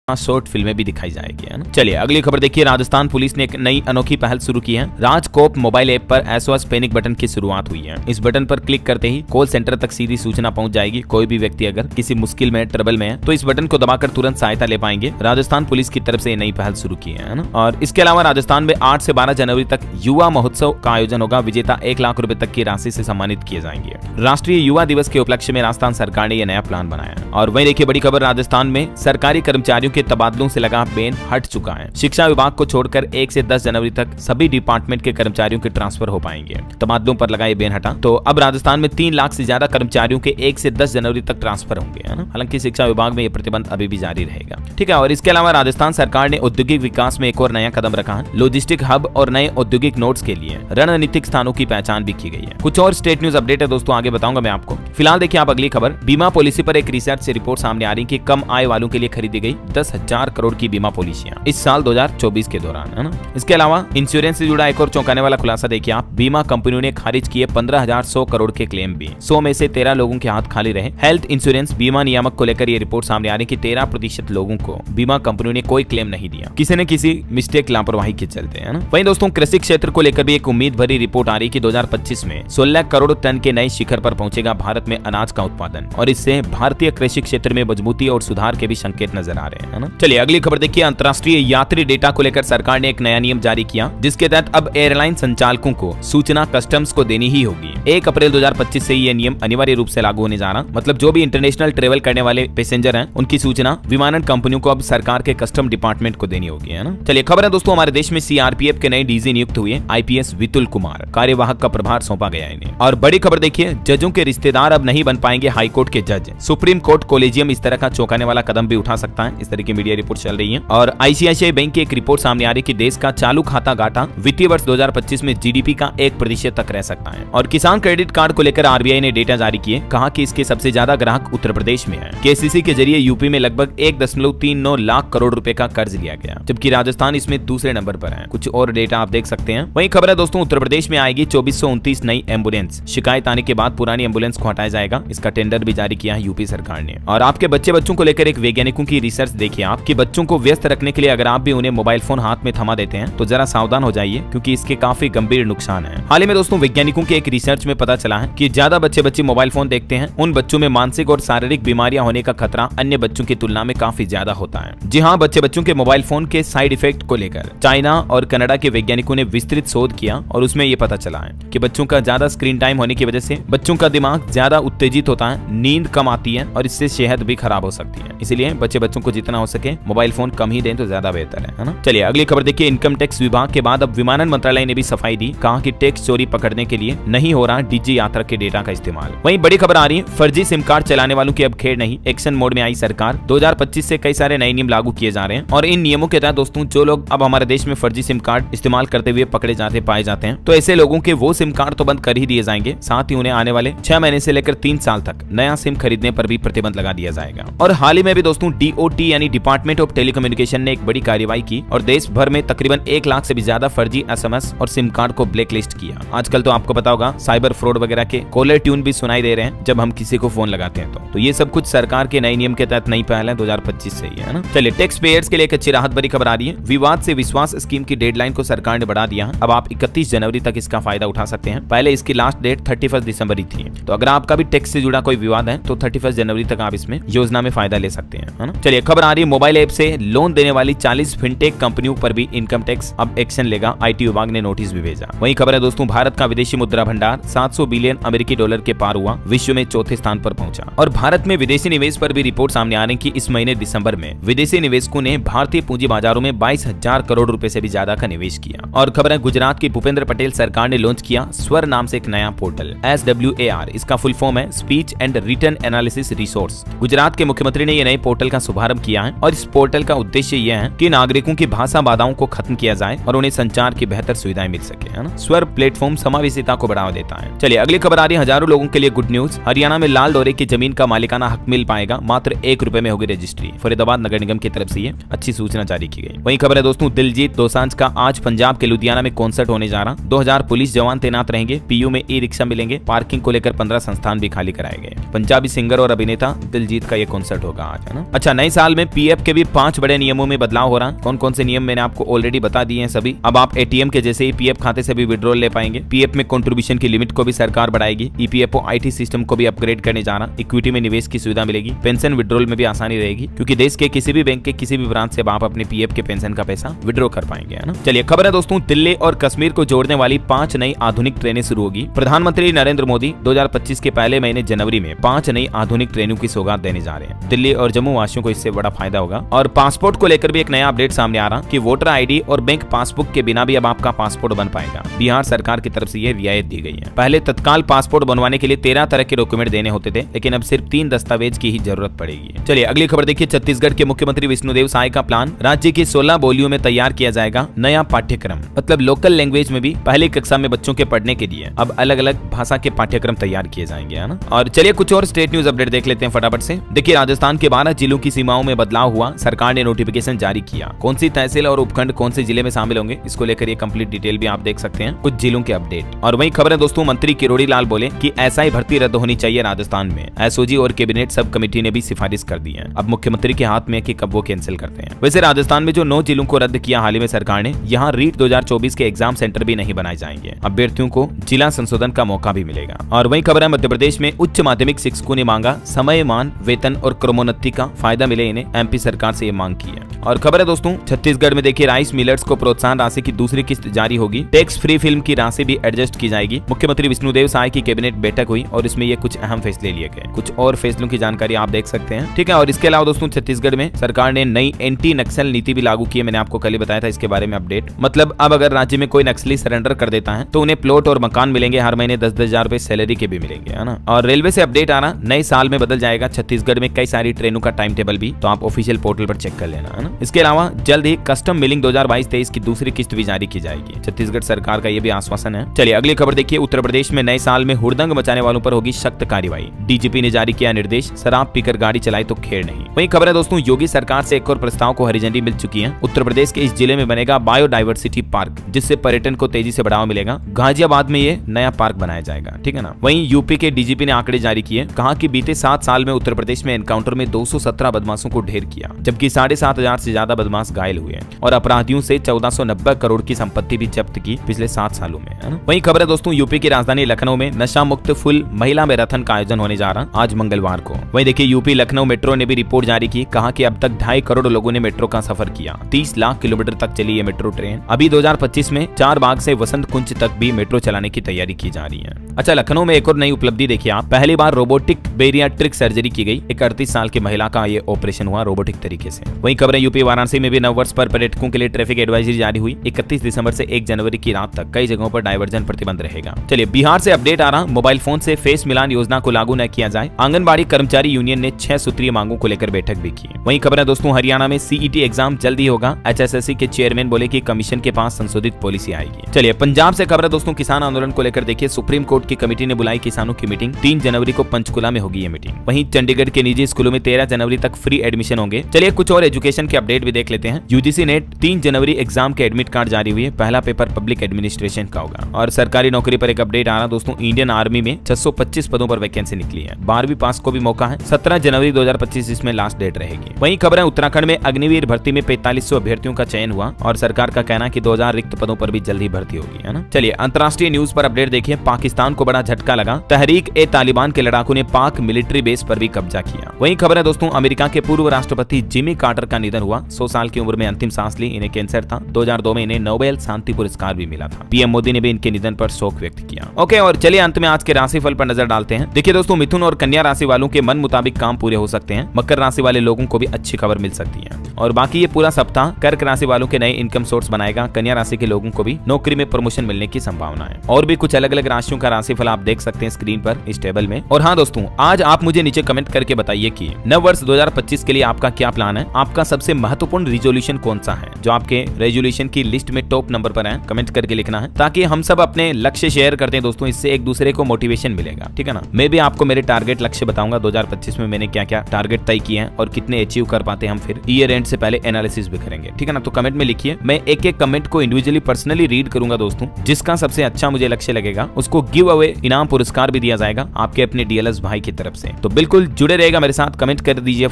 शॉर्ट फिल्में भी दिखाई जाएगी, है ना। चलिए अगली खबर देखिए, राजस्थान पुलिस ने एक नई अनोखी पहल शुरू की है। राजकोप मोबाइल ऐप पर SOS पैनिक बटन की शुरुआत हुई है। इस बटन पर क्लिक करते ही कॉल सेंटर तक सीधी सूचना पहुंच जाएगी। कोई भी व्यक्ति अगर किसी मुश्किल में ट्रबल में है तो इस बटन को दबाकर तुरंत सहायता ले पाएंगे। राजस्थान पुलिस की तरफ से नई पहल शुरू की है ना। और इसके अलावा राजस्थान में 8 से 12 जनवरी तक युवा महोत्सव का आयोजन होगा। विजेता 1 लाख रुपए तक की राशि से सम्मानित किए जाएंगे। राष्ट्रीय युवा दिवस के उपलक्ष्य में राजस्थान सरकार ने यह नया प्लान बनाया। और वहीं देखिए बड़ी खबर, राजस्थान में सरकारी कर्मचारियों के तबादलों से लगा बैन हट चुका है। शिक्षा विभाग को छोड़कर 1 से 10 जनवरी तक सभी डिपार्टमेंट के कर्मचारियों के ट्रांसफर हो पाएंगे। तबादलों पर लगा ये बैन हटा। तो अब राजस्थान में 3 लाख से ज्यादा कर्मचारियों के 1 से 10 जनवरी तक ट्रांसफर होंगे, है ना। हालांकि शिक्षा विभाग में यह प्रतिबंध अभी भी जारी रहेगा, ठीक है। और इसके अलावा राजस्थान सरकार ने औद्योगिक विकास में एक और नया कदम रखा है। लॉजिस्टिक हब और नए औद्योगिक नोड्स के लिए रणनीतिक स्थानों की पहचान भी की गई है। कुछ और स्टेट न्यूज अपडेट है दोस्तों, आगे बताऊंगा मैं आपको। फिलहाल देखिए आप अगली खबर, बीमा पॉलिसी पर एक रिसर्च से रिपोर्ट सामने आ रही है कि कम आय वालों के लिए खरीदी गई 10,000 करोड़ की बीमा पॉलिसियां इस साल 2024 के दौरान, है ना। इसके अलावा इंश्योरेंस से जुड़ा एक और चौंकाने वाला खुलासा देखिए आप, बीमा कंपनियों ने खारिज किए 15,100 करोड़ के क्लेम भी। 100 में से 13 लोगों के हाथ खाली रहे। हेल्थ इंश्योरेंस बीमा नियामक को लेकर ये रिपोर्ट सामने आ रही है कि 13% लोगों को बीमा कंपनियों ने कोई क्लेम नहीं दिया, किसी न किसी मिस्टेक लापरवाही के चलते, है ना। वहीं दोस्तों कृषि क्षेत्र को लेकर भी एक उम्मीद भरी रिपोर्ट आ रही है कि 2025 में 16 करोड़ टन के नए शिखर पर पहुंचेगा भारत में अनाज का उत्पादन। और इससे भारतीय कृषि क्षेत्र में मजबूती और सुधार के भी संकेत नजर आ रहे हैं, है ना। चलिए अगली खबर देखिए, अंतर्राष्ट्रीय यात्री डेटा को लेकर सरकार ने एक नया नियम जारी किया, जिसके तहत अब एयरलाइन संचालकों को सूचना कस्टम्स को देनी ही होगी। 1 अप्रैल 2025 से यह नियम अनिवार्य रूप से लागू होने जा रहा। मतलब जो भी इंटरनेशनल ट्रेवल करने वाले पैसेंजर हैं, उनकी सूचना विमानन कंपनियों को अब सरकार के कस्टम डिपार्टमेंट को देनी होगी, है ना। चलिए खबर है दोस्तों, हमारे देश में CRPF के नए डीजी नियुक्त हुए IPS वितुल कुमार, कार्यवाहक का प्रभार सौंपा गया इन्हें। और बड़ी खबर देखिए, जजों के रिश्तेदार अब नहीं बन पाएंगे हाईकोर्ट के जज। सुप्रीम कोर्ट कोलेजियम इस तरह का चौंकाने वाला कदम भी उठा सकता है, इस तरह की मीडिया रिपोर्ट चल रही है। और ICICI बैंक की एक रिपोर्ट सामने आ रही कि देश का चालू खाता घाटा वित्तीय वर्ष 2025 में GDP का 1% तक रह सकता है। और किसान क्रेडिट कार्ड को लेकर RBI ने डेटा जारी किए, कहा कि इसके सबसे ज्यादा ग्राहक उत्तर प्रदेश में है। KCC के जरिए यूपी में लगभग 1.39 लाख करोड़ रुपए का कर्ज लिया गया, जबकि राजस्थान इसमें दूसरे नंबर पर है। कुछ और डेटा आप देख सकते हैं। वहीं खबर है दोस्तों, उत्तर प्रदेश में आएगी 2429 नई एम्बुलेंस। शिकायत आने के बाद पुरानी एम्बुलेंस को हटाया जाएगा। इसका टेंडर भी जारी किया है यूपी सरकार ने। और आपके बच्चों को लेकर एक वैज्ञानिकों की रिसर्च देखिए आप, कि बच्चों को व्यस्त रखने के लिए अगर आप भी उन्हें मोबाइल फोन हाथ में थमा देते हैं तो जरा सावधान हो जाइए, क्योंकि इसके काफी गंभीर नुकसान हैं। हाल ही में दोस्तों वैज्ञानिकों के एक रिसर्च में पता चला है कि ज्यादा बच्चे मोबाइल फोन देखते हैं, उन बच्चों में मानसिक और शारीरिक बीमारियां होने का खतरा अन्य बच्चों की तुलना में काफी ज्यादा होता है। जी हाँ, बच्चों के मोबाइल फोन के साइड इफेक्ट को लेकर चाइना और कनाडा के वैज्ञानिकों ने विस्तृत शोध किया और उसमें यह पता चला है कि बच्चों का ज्यादा स्क्रीन टाइम होने की वजह से बच्चों का दिमाग ज्यादा उत्तेजित होता है, नींद कम आती है और इससे सेहत भी खराब हो सकती है। इसलिए बच्चों को जितना हो सके मोबाइल फोन कम ही दें तो ज्यादा बेहतर है ना। चलिए अगली खबर देखिए, इनकम टैक्स विभाग के बाद अब विमानन मंत्रालय ने भी सफाई दी, कहा कि टैक्स चोरी पकड़ने के लिए नहीं हो रहा डिजी यात्रा के डेटा का इस्तेमाल। वहीं बड़ी खबर आ रही है, फर्जी सिम कार्ड चलाने वालों की अब खेर नहीं, एक्शन मोड में आई सरकार। 2025 से कई सारे नए नियम लागू किए जा रहे हैं और इन नियमों के तहत दोस्तों जो लोग अब हमारे देश में फर्जी सिम कार्ड इस्तेमाल करते हुए पकड़े जाते पाए जाते हैं, तो ऐसे लोगों के वो सिम कार्ड तो बंद कर ही दिए जाएंगे, साथ ही उन्हें आने वाले 6 महीने से लेकर 3 साल तक नया सिम खरीदने पर भी प्रतिबंध लगा दिया जाएगा। और हाल ही में भी दोस्तों DOT यानी डिपार्टमेंट ऑफ टेलीकम्युनिकेशन ने एक बड़ी कार्रवाई की और देश भर में तकरीबन 1 लाख से भी ज्यादा फर्जी SMS और सिम कार्ड को ब्लैकलिस्ट किया। आजकल तो आपको पता होगा साइबर फ्रॉड वगैरह के कॉलर ट्यून भी सुनाई दे रहे हैं जब हम किसी को फोन लगाते हैं तो ये सब कुछ सरकार के नए नियम के तहत नई पहल है 2025 से ही, है ना। चलिए टैक्स पेयर्स के लिए एक अच्छी राहत भरी खबर आ रही है। विवाद से विश्वास स्कीम की डेडलाइन को सरकार ने बढ़ा दिया है। अब आप 31 जनवरी तक इसका फायदा उठा सकते हैं। पहले इसकी लास्ट डेट 31 दिसंबर ही थी। तो अगर आपका भी टैक्स से जुड़ा कोई विवाद है तो 31 जनवरी तक आप इसमें योजना में फायदा ले सकते हैं, है ना। चलिए खबर आ रही रही है मोबाइल ऐप से लोन देने वाली 40 फिनटेक कंपनियों पर भी इनकम टैक्स अब एक्शन लेगा। आईटी विभाग ने नोटिस भी भेजा। वहीं खबर है दोस्तों, भारत का विदेशी मुद्रा भंडार 700 बिलियन अमेरिकी डॉलर के पार हुआ, विश्व में चौथे स्थान पर पहुंचा। और भारत में विदेशी निवेश पर भी रिपोर्ट सामने आ रही कि इस महीने दिसंबर में विदेशी निवेशकों ने भारतीय पूंजी बाजारों में 22,000 करोड़ रुपए से भी ज्यादा का निवेश किया। और खबर है, गुजरात की भूपेंद्र पटेल सरकार ने लॉन्च किया स्वर नाम से एक नया पोर्टल। SWAR इसका फुल फॉर्म है speech and written analysis resource. Gujarat के मुख्यमंत्री ने यह नए पोर्टल का शुभारंभ किया है और इस पोर्टल का उद्देश्य यह है कि नागरिकों की भाषा बाधाओं को खत्म किया जाए और उन्हें संचार की बेहतर सुविधाएं मिल सके, है ना। स्वर प्लेटफॉर्म समावेशिता को बढ़ावा देता है। चलिए अगली खबर आ रही है, हजारों लोगों के लिए गुड न्यूज। हरियाणा में लाल डोरे की जमीन का मालिकाना हक मिल पाएगा, मात्र 1 रुपए में होगी रजिस्ट्री। फरीदाबाद नगर निगम की तरफ से ये अच्छी सूचना जारी की गई। वहीं खबर है दोस्तों, दिलजीत दोसांझ का आज पंजाब के लुधियाना में कॉन्सर्ट होने जा रहा। 2000 पुलिस जवान तैनात रहेंगे, PU में ई-रिक्शा मिलेंगे, पार्किंग को लेकर 15 संस्थान भी खाली कराए गए। पंजाबी सिंगर और अभिनेता दिलजीत का ये कॉन्सर्ट होगा आज, है ना। अच्छा, नए साल में PF के भी 5 बड़े नियमों में बदलाव हो रहा। कौन कौन से नियम मैंने आपको ऑलरेडी बता दिए हैं सभी। अब आप ATM के जैसे ही PF खाते से भी विड्रॉल ले पाएंगे। PF में कंट्रीब्यूशन की लिमिट को भी सरकार बढ़ाएगी। EPFO IT सिस्टम को भी अपग्रेड करने जा रहा। इक्विटी में निवेश की सुविधा मिलेगी। पेंशन विड्रॉल में भी आसानी रहेगी, क्योंकि देश के किसी भी बैंक के किसी भी ब्रांच से आप अपने PF के पेंशन का पैसा विड्रॉ कर पाएंगे, है ना। चलिए खबर है दोस्तों, दिल्ली और कश्मीर को जोड़ने वाली 5 नई आधुनिक ट्रेनें शुरू होगी। प्रधानमंत्री नरेंद्र मोदी 2025 के पहले महीने जनवरी में 5 नई आधुनिक ट्रेनों की सौगात देने जा रहे हैं। दिल्ली और जम्मू वासियों को इससे बड़ा फायदा होगा। और पासपोर्ट को लेकर भी एक नया अपडेट सामने आ रहा कि वोटर ID और बैंक पासबुक के बिना भी अब आपका पासपोर्ट बन पाएगा। बिहार सरकार की तरफ से यह रियायत दी गई है। पहले तत्काल पासपोर्ट बनवाने के लिए 13 तरह के डॉक्यूमेंट देने होते थे, लेकिन अब सिर्फ 3 दस्तावेज की ही जरूरत पड़ेगी। चलिए अगली खबर देखिए, छत्तीसगढ़ के मुख्यमंत्री विष्णुदेव साय का प्लान, राज्य की 16 बोलियों में तैयार किया जाएगा नया पाठ्यक्रम। मतलब लोकल लैंग्वेज में भी पहली कक्षा में बच्चों के पढ़ने के लिए अब अलग अलग भाषा के पाठ्यक्रम तैयार किए जाएंगे, है ना। और चलिए कुछ और स्टेट न्यूज अपडेट देख लेते हैं फटाफट से। देखिए, राजस्थान के 12 जिलों की सीमाओं में बदलाव हुआ, सरकार ने नोटिफिकेशन जारी किया। कौन सी तहसील और उपखंड कौन से जिले में शामिल होंगे, इसको लेकर ये कंप्लीट डिटेल भी आप देख सकते हैं, कुछ जिलों के अपडेट। और वही खबर है दोस्तों, मंत्री किरोड़ी लाल बोले कि SI भर्ती रद्द होनी चाहिए राजस्थान में। SOG और कैबिनेट सब कमेटी ने भी सिफारिश कर दी है। अब मुख्यमंत्री के हाथ में कि कब वो कैंसिल करते हैं। वैसे राजस्थान में जो 9 जिलों को रद्द किया हाल ही में सरकार ने, यहाँ रीट 2024 के एग्जाम सेंटर भी नहीं बनाए जाएंगे। अभ्यर्थियों को जिला संशोधन का मौका भी मिलेगा। और वही खबर है, मध्य प्रदेश में उच्च माध्यमिक शिक्षकों ने मांगा समयमान वेतन और क्रमोन्नति का फायदा मिले इन्हें। MP सरकार से ये मांग की है। और खबर है दोस्तों, छत्तीसगढ़ में देखिए राइस मिलर्स को प्रोत्साहन राशि की दूसरी किस्त जारी होगी। टैक्स फ्री फिल्म की राशि भी एडजस्ट की जाएगी। मुख्यमंत्री विष्णुदेव साय की कैबिनेट बैठक हुई और इसमें ये कुछ अहम फैसले लिए गए। कुछ और फैसलों की जानकारी आप देख सकते हैं, ठीक है। और इसके अलावा दोस्तों, छत्तीसगढ़ में सरकार ने नई एंटी नक्सल नीति भी लागू की है। मैंने आपको कल ही बताया था इसके बारे में अपडेट। मतलब अब अगर राज्य में कोई नक्सली सरेंडर कर देता है तो उन्हें प्लॉट और मकान मिलेंगे, हर महीने 10-10 हजार रुपए सैलरी के भी मिलेंगे, है ना। और रेलवे से अपडेट आ रहा, नए साल में बदल जाएगा छत्तीसगढ़ में कई सारी ट्रेनों का टाइम टेबल भी, तो आप ऑफिशियल पोर्टल पर चेक कर लेना, है ना। इसके अलावा जल्द ही कस्टम मिलिंग 2022-23 की दूसरी किस्त भी जारी की जाएगी। छत्तीसगढ़ सरकार का यह भी आश्वासन है। चलिए अगली खबर देखिए, उत्तर प्रदेश में नए साल में हुड़दंग मचाने वालों पर होगी सख्त कार्रवाई। DGP ने जारी किया निर्देश, शराब पीकर गाड़ी चलाई तो खेड़ नहीं। वहीं खबर है दोस्तों, योगी सरकार से एक और प्रस्ताव को हरी झंडी मिल चुकी है। उत्तर प्रदेश के इस जिले में बनेगा बायोडाइवर्सिटी पार्क, जिससे पर्यटन को तेजी से बढ़ावा मिलेगा। गाजियाबाद में ये नया पार्क बनाया जाएगा, ठीक है ना। वहीं यूपी के DGP ने आंकड़े जारी किए, कहा कि बीते 7 साल में उत्तर प्रदेश में एनकाउंटर में 217 बदमाशों को ढेर किया, जबकि 7,500 से ज्यादा बदमाश घायल हुए और अपराधियों से 1490 करोड़ की संपत्ति भी जब्त की पिछले 7 सालों में, है ना। वहीं खबर है दोस्तों, यूपी की राजधानी लखनऊ में नशा मुक्त फुल महिला मैराथन का आयोजन होने जा रहा आज मंगलवार को। वहीं देखिए, यूपी लखनऊ मेट्रो ने भी रिपोर्ट जारी की, कहा कि अब तक 2.5 करोड़ लोगों ने मेट्रो का सफर किया। 30 लाख किलोमीटर तक चली ये मेट्रो ट्रेन। अभी 2025 में 4 बाग से वसंत कुंज तक भी मेट्रो चलाने की तैयारी की जा रही है। अच्छा, लखनऊ में एक और नई उपलब्धि देखिए आप, पहली बार रोबोटिक बेरियाट्रिक सर्जरी की गई। एक 38 साल की महिला का ये ऑपरेशन हुआ रोबोटिक तरीके से। वहीं खबरें, यूपी वाराणसी में भी नववर्ष पर पर्यटकों के लिए ट्रैफिक एडवाइजरी जारी हुई। 31 दिसंबर से 1 जनवरी की रात तक कई जगहों पर डायवर्जन प्रतिबंध रहेगा। चलिए बिहार से अपडेट आ रहा, मोबाइल फोन से फेस मिलान योजना को लागू न किया जाए। आंगनबाड़ी कर्मचारी यूनियन ने 6 सूत्रीय मांगों को लेकर बैठक भी की। वहीं खबर है दोस्तों, हरियाणा में CET एग्जाम जल्दी होगा। HSSC के चेयरमैन बोले कि कमीशन के पास संशोधित पॉलिसी आएगी। चलिए पंजाब से खबर है दोस्तों, किसान आंदोलन को लेकर देखिए, सुप्रीम कोर्ट की कमेटी ने बुलाई किसानों की मीटिंग। 3 जनवरी को पंचकुला में होगी ये मीटिंग। वहीं चंडीगढ़ के निजी स्कूलों में 13 जनवरी तक फ्री एडमिशन होंगे। चलिए कुछ और एजुकेशन के अपडेट भी देख लेते हैं। UGC नेट 3 जनवरी एग्जाम के एडमिट कार्ड जारी हुए। पहला पेपर पब्लिक एडमिनिस्ट्रेशन का होगा। और सरकारी नौकरी पर एक अपडेट आ रहा दोस्तों, इंडियन आर्मी में 625 पदों पर वैकेंसी निकली है। 12वीं पास को भी मौका है। 17 जनवरी 2025 इसमें लास्ट डेट रहेगी। वहीं खबर है, उत्तराखंड में अग्निवीर भर्ती में 4500 अभ्यर्थियों का चयन हुआ और सरकार का कहना है कि 2000 रिक्त पदों पर भी जल्दी भर्ती होगी, है ना। चलिए अंतर्राष्ट्रीय न्यूज पर अपडेट देखिए, पाकिस्तान को बड़ा झटका लगा। तहरीक-ए-तालिबान के लड़ाकों ने पाक मिलिट्री बेस पर भी कब्जा किया। वहीं खबर है दोस्तों, अमेरिका के पूर्व राष्ट्रपति राष्ट्रपति जिमी कार्टर का निधन हुआ। 100 साल की उम्र में अंतिम सांस ली। इन्हें कैंसर था। 2002 में इन्हें नोबेल शांति पुरस्कार भी मिला था। पीएम मोदी ने भी इनके निधन पर शोक व्यक्त किया। ओके, और चलिए अंत में आज के राशिफल पर नजर डालते हैं। देखिए दोस्तों, मिथुन और कन्या राशि वालों के मन मुताबिक काम पूरे हो सकते हैं। मकर राशि वाले लोगों को भी अच्छी खबर मिल सकती है। और बाकी ये पूरा सप्ताह कर्क राशि वालों के नए इनकम सोर्स बनाएगा। कन्या राशि के लोगों को भी नौकरी में प्रमोशन मिलने की संभावना है। और भी कुछ अलग अलग राशियों का राशिफल आप देख सकते हैं स्क्रीन पर इस टेबल में। और हाँ दोस्तों, आज आप मुझे नीचे कमेंट करके बताइए कि नव वर्ष 2025 के लिए आपका क्या प्लान है। आपका सबसे महत्वपूर्ण रिजोल्यूशन कौन सा है जो आपके रेजोल्यूशन की लिस्ट में टॉप नंबर पर है। कमेंट करके लिखना है ताकि हम सब अपने लक्ष्य शेयर करते हैं दोस्तों। इससे एक दूसरे को मोटिवेशन मिलेगा, ठीक है ना। मैं भी आपको मेरे टारगेट लक्ष्य बताऊंगा 2025 में मैंने क्या क्या टारगेट तय किए हैं और कितने अचीव कर पाते हैं हम। फिर ईयर एंड से पहले एनालिसिस भी करेंगे, ठीक है ना। तो कमेंट में लिखिए, मैं एक एक कमेंट को इंडिविजुअली पर्सनली रीड करूंगा दोस्तों। जिसका सबसे अच्छा मुझे लक्ष्य लगेगा उसको गिव अवे इनाम पुरस्कार भी दिया जाएगा आपके अपने डीएलएस भाई की तरफ से। तो बिल्कुल जुड़े रहेगा मेरे साथ, कमेंट कर दीजिए,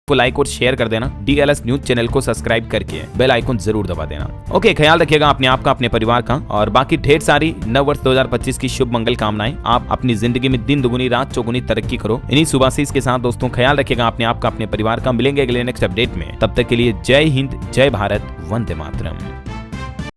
को लाइक और शेयर कर देना। डीएलएस न्यूज चैनल को सब्सक्राइब करके बेल आइकन जरूर दबा देना। ओके, ख्याल रखिएगा अपने आप का, अपने परिवार का, और बाकी ढेर सारी नव वर्ष 2025 की शुभ मंगल कामनाएं। आप अपनी जिंदगी में दिन दुगुनी रात चौगुनी तरक्की करो। इन्हीं शुभाशीष के साथ दोस्तों ख्याल रखिएगा अपने आप का, अपने परिवार का। मिलेंगे अगले नेक्स्ट अपडेट में। तब तक के लिए जय हिंद, जय भारत, वंदे मातरम।